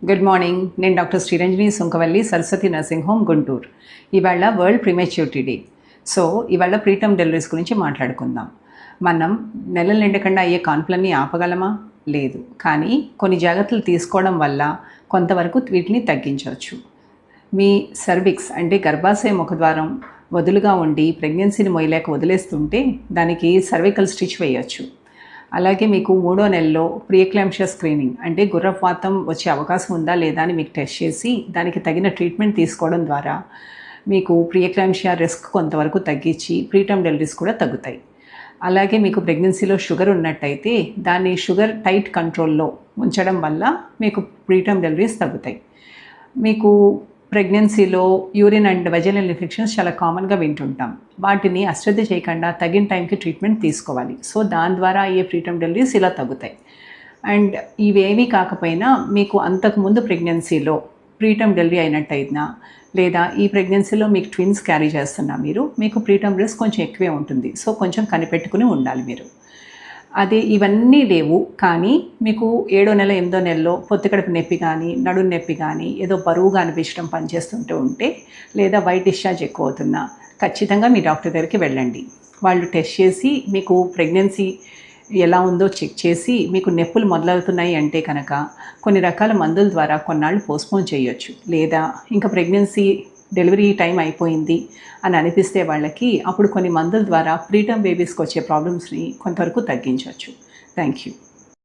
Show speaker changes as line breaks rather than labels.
Good morning. నేను doctor Sriranjani Sunkavalli, Saraswati nursing home, Guntur. ఇవాళ world prematurity day. So ఇవాళ ప్రీటర్మ్ డెలివరీస్ గురించి మాట్లాడుకుందాం. మనం నెలలు నిండకుండా అయ్యే కాన్పులన్నీ ఆపగలమా? లేదు. కానీ కొన్ని జాగ్రత్తలు తీసుకోవడం వల్ల కొంతవరకు వీటిని తగ్గించవచ్చు. మీ సర్విక్స్ అంటే గర్భాశయ ముఖద్వారం వదులుగా ఉండి ప్రెగ్నెన్సీని మొయ్యలేక వదిలేస్తుంటే దానికి సర్వికల్ స్టిచ్ వేయచ్చు. అలాగే మీకు 3వ నెలలో ప్రీఎక్లాంప్షియా స్క్రీనింగ్ అంటే గుర్రపాతం వచ్చే అవకాశం ఉందా లేదా అని మీకు టెస్ట్ చేసి దానికి తగిన ట్రీట్మెంట్ తీసుకోవడం ద్వారా మీకు ప్రీఎక్లాంప్షియా రిస్క్ కొంతవరకు తగ్గించి ప్రీటర్మ్ డెలివరీస్ కూడా తగ్గుతాయి. అలాగే మీకు ప్రెగ్నెన్సీలో షుగర్ ఉన్నట్టయితే దాన్ని షుగర్ టైట్ కంట్రోల్లో ఉంచడం వల్ల మీకు ప్రీటర్మ్ డెలివరీస్ తగ్గుతాయి. మీకు ప్రెగ్నెన్సీలో యూరిన్ అండ్ వెజైనల్ ఇన్ఫెక్షన్స్ చాలా కామన్గా వింటుంటాం. వాటిని అశ్రద్ధ చేయకుండా తగిన టైంకి ట్రీట్మెంట్ తీసుకోవాలి. సో దాని ద్వారా అయ్యే ప్రీటర్మ్ డెలివరీస్ ఇలా తగ్గుతాయి. అండ్ ఇవేమీ కాకపోయినా మీకు అంతకుముందు ప్రెగ్నెన్సీలో ప్రీటర్మ్ డెలివరీ అయినట్టయినా లేదా ఈ ప్రెగ్నెన్సీలో మీకు ట్విన్స్ క్యారీ చేస్తున్నా మీకు ప్రీటర్మ్ రిస్క్ కొంచెం ఎక్కువే ఉంటుంది. సో కొంచెం కనిపెట్టుకుని ఉండాలి మీరు. అదే ఇవన్నీ లేవు కానీ మీకు 7వ నెల 8వ నెలలో పొత్తికడుపు నొప్పి కానీ నడుము నొప్పి కానీ ఏదో బరువుగా అనిపించడం పనిచేస్తుంటూ ఉంటే లేదా వైట్ డిశ్చార్జ్ ఎక్కువ అవుతున్నా ఖచ్చితంగా మీ డాక్టర్ దగ్గరికి వెళ్ళండి. వాళ్ళు టెస్ట్ చేసి మీకు ప్రెగ్నెన్సీ ఎలా ఉందో చెక్ చేసి మీకు నొప్పులు మొదలవుతున్నాయి అంటే కనుక కొన్ని రకాల మందుల ద్వారా కొన్నాళ్ళు పోస్ట్పోన్ చేయొచ్చు. లేదా ఇంకా ప్రెగ్నెన్సీ డెలివరీ టైం అయిపోయింది అని అనిపిస్తే వాళ్ళకి అప్పుడు కొన్ని మందుల ద్వారా ప్రీటర్మ్ బేబీస్కి వచ్చే ప్రాబ్లమ్స్ని కొంతవరకు తగ్గించవచ్చు. Thank you.